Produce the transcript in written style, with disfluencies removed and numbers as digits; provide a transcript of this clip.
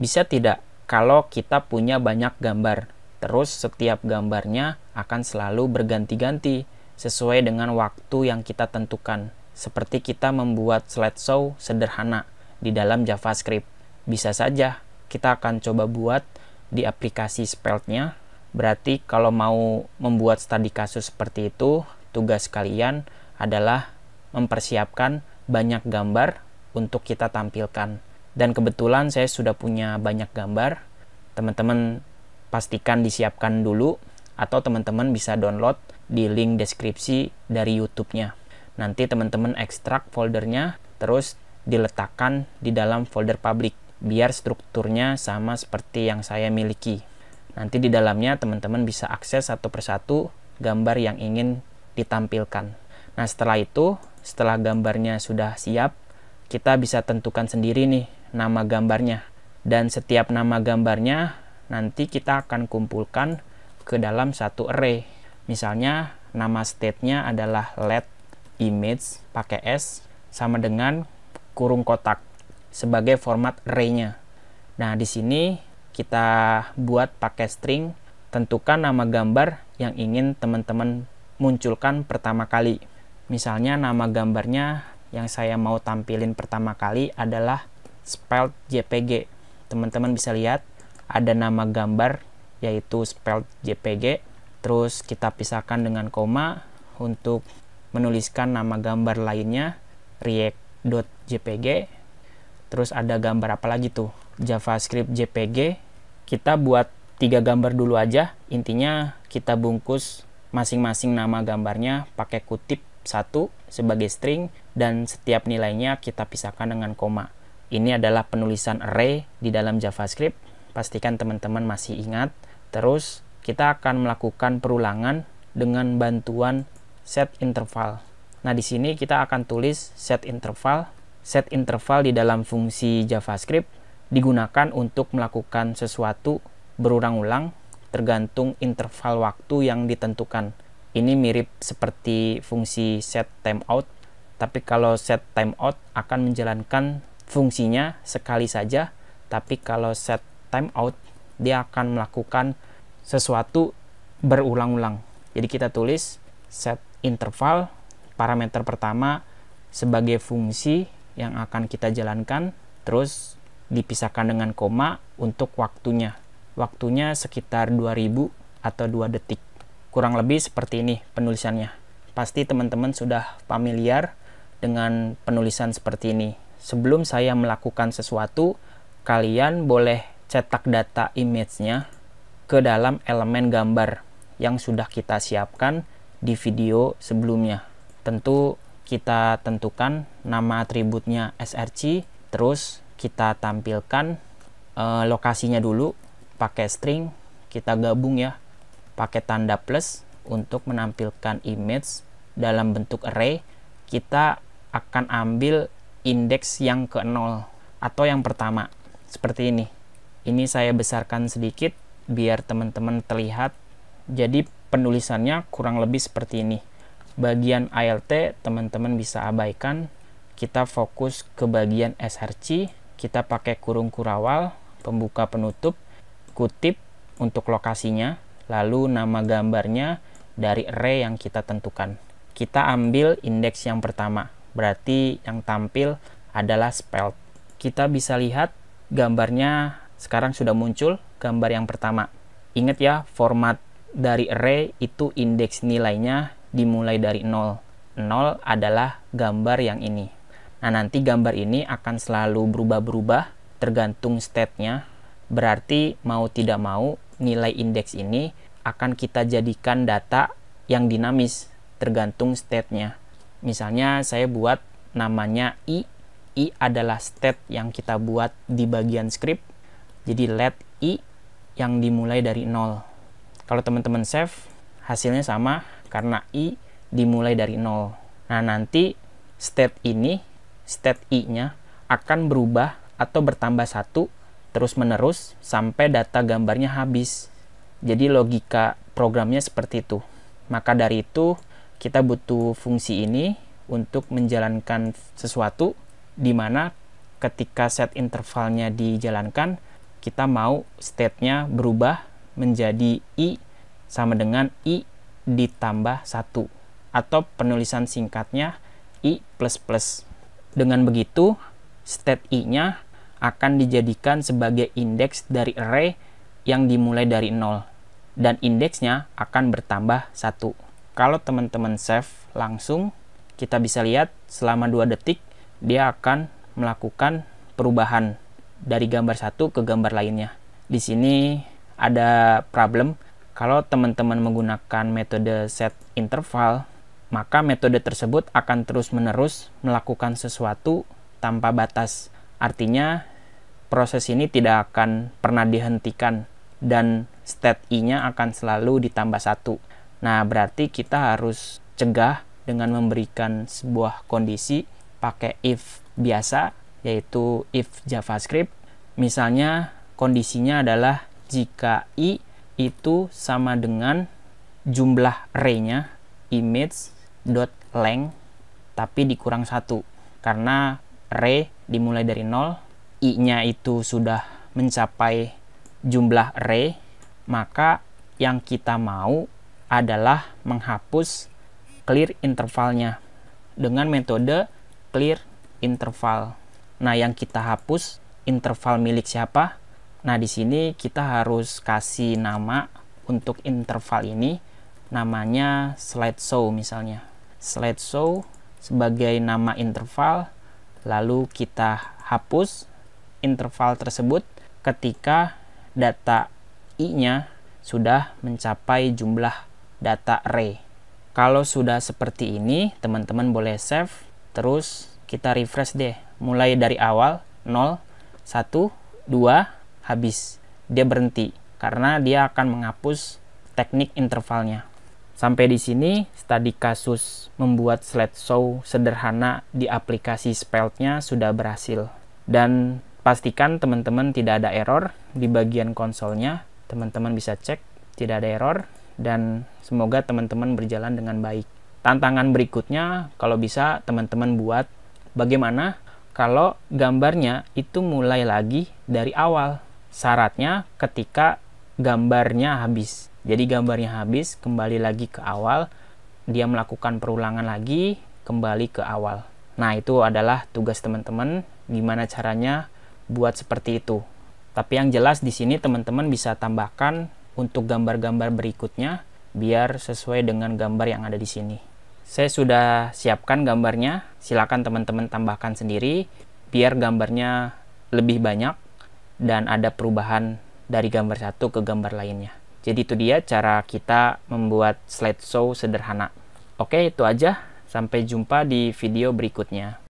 Bisa tidak kalau kita punya banyak gambar, terus setiap gambarnya akan selalu berganti-ganti sesuai dengan waktu yang kita tentukan. Seperti kita membuat slideshow sederhana di dalam JavaScript. Bisa saja kita akan coba buat di aplikasi Svelte-nya. Berarti kalau mau membuat studi kasus seperti itu, tugas kalian adalah mempersiapkan banyak gambar untuk kita tampilkan. Dan kebetulan saya sudah punya banyak gambar. Teman-teman pastikan disiapkan dulu, atau teman-teman bisa download di link deskripsi dari YouTube-nya. Nanti teman-teman ekstrak foldernya, terus diletakkan di dalam folder public, biar strukturnya sama seperti yang saya miliki. Nanti di dalamnya teman-teman bisa akses satu persatu gambar yang ingin ditampilkan. Nah setelah itu, setelah gambarnya sudah siap, kita bisa tentukan sendiri nih nama gambarnya. Dan setiap nama gambarnya nanti kita akan kumpulkan ke dalam satu array. Misalnya nama state-nya adalah let image pakai S sama dengan kurung kotak sebagai format array-nya. Nah, di sini kita buat pakai string, tentukan nama gambar yang ingin teman-teman munculkan pertama kali. Misalnya nama gambarnya yang saya mau tampilin pertama kali adalah Svelte JPG. Teman-teman bisa lihat ada nama gambar yaitu Svelte JPG. Terus kita pisahkan dengan koma untuk menuliskan nama gambar lainnya react.jpg. Terus ada gambar apa lagi tuh? JavaScript JPG. Kita buat 3 gambar dulu aja. Intinya kita bungkus masing-masing nama gambarnya pakai kutip 1 sebagai string dan setiap nilainya kita pisahkan dengan koma. Ini adalah penulisan array di dalam JavaScript. Pastikan teman-teman masih ingat. Terus kita akan melakukan perulangan dengan bantuan set interval. Nah, di sini kita akan tulis set interval. Set interval di dalam fungsi JavaScript digunakan untuk melakukan sesuatu berulang-ulang tergantung interval waktu yang ditentukan. Ini mirip seperti fungsi set timeout, tapi kalau set timeout akan menjalankan fungsinya sekali saja, tapi kalau set timeout dia akan melakukan sesuatu berulang-ulang. Jadi kita tulis set interval, parameter pertama sebagai fungsi yang akan kita jalankan, terus dipisahkan dengan koma untuk waktunya. Waktunya sekitar 2000 atau 2 detik. Kurang lebih seperti ini penulisannya. Pasti teman-teman sudah familiar dengan penulisan seperti ini. Sebelum saya melakukan sesuatu, kalian boleh cetak data image-nya ke dalam elemen gambar yang sudah kita siapkan di video sebelumnya. Tentu kita tentukan nama atributnya src, terus kita tampilkan lokasinya dulu pakai string, kita gabung ya pakai tanda plus untuk menampilkan image dalam bentuk array. Kita akan ambil indeks yang ke-0 atau yang pertama seperti ini. Ini saya besarkan sedikit biar teman-teman terlihat. Jadi penulisannya kurang lebih seperti ini. Bagian ALT teman-teman bisa abaikan. Kita fokus ke bagian src. Kita pakai kurung kurawal, pembuka penutup, kutip untuk lokasinya, lalu nama gambarnya dari array yang kita tentukan. Kita ambil indeks yang pertama, berarti yang tampil adalah Svelte. Kita bisa lihat gambarnya sekarang sudah muncul, gambar yang pertama. Ingat ya, format dari array itu indeks nilainya dimulai dari 0. 0 adalah gambar yang ini. Nah, nanti gambar ini akan selalu berubah-berubah tergantung state-nya. Berarti mau tidak mau nilai indeks ini akan kita jadikan data yang dinamis tergantung state-nya. Misalnya saya buat namanya i. I adalah state yang kita buat di bagian script. Jadi let i yang dimulai dari 0. Kalau teman-teman save, hasilnya sama karena i dimulai dari 0. Nah, nanti state ini, state i-nya akan berubah atau bertambah 1 terus menerus sampai data gambarnya habis. Jadi logika programnya seperti itu. Maka dari itu kita butuh fungsi ini untuk menjalankan sesuatu di mana ketika set intervalnya dijalankan, kita mau state-nya berubah menjadi I sama dengan I ditambah 1, atau penulisan singkatnya I++. Dengan begitu, state I-nya akan dijadikan sebagai indeks dari array yang dimulai dari 0, dan indeksnya akan bertambah 1. Kalau teman-teman save langsung, kita bisa lihat selama 2 detik dia akan melakukan perubahan dari gambar satu ke gambar lainnya. Di sini ada problem. Kalau teman-teman menggunakan metode set interval, maka metode tersebut akan terus-menerus melakukan sesuatu tanpa batas. Artinya proses ini tidak akan pernah dihentikan dan state I-nya akan selalu ditambah 1. Nah, berarti kita harus cegah dengan memberikan sebuah kondisi pakai if biasa, yaitu if JavaScript. Misalnya kondisinya adalah jika I itu sama dengan jumlah array-nya image.length tapi dikurang 1. Karena array dimulai dari 0, I-nya itu sudah mencapai jumlah array, maka yang kita mau adalah menghapus clear intervalnya dengan metode clear interval. Nah, yang kita hapus interval milik siapa? Nah, di sini kita harus kasih nama untuk interval ini, namanya slideshow misalnya. Slideshow sebagai nama interval, lalu kita hapus interval tersebut ketika data I-nya sudah mencapai jumlah data array. Kalau sudah seperti ini, teman-teman boleh save, terus kita refresh deh. Mulai dari awal, 0, 1, 2, habis. Dia berhenti, karena dia akan menghapus teknik intervalnya. Sampai di sini, studi kasus membuat slideshow sederhana di aplikasi Svelte-nya sudah berhasil. Dan pastikan teman-teman tidak ada error di bagian konsolnya. Teman-teman bisa cek, tidak ada error, dan semoga teman-teman berjalan dengan baik. Tantangan berikutnya, kalau bisa teman-teman buat bagaimana kalau gambarnya itu mulai lagi dari awal. Syaratnya ketika gambarnya habis. Jadi gambarnya habis, kembali lagi ke awal, dia melakukan perulangan lagi, kembali ke awal. Nah, itu adalah tugas teman-teman, gimana caranya buat seperti itu. Tapi yang jelas di sini teman-teman bisa tambahkan untuk gambar-gambar berikutnya biar sesuai dengan gambar yang ada di sini. Saya sudah siapkan gambarnya, silakan teman-teman tambahkan sendiri biar gambarnya lebih banyak dan ada perubahan dari gambar satu ke gambar lainnya. Jadi itu dia cara kita membuat slideshow sederhana. Oke, itu aja. Sampai jumpa di video berikutnya.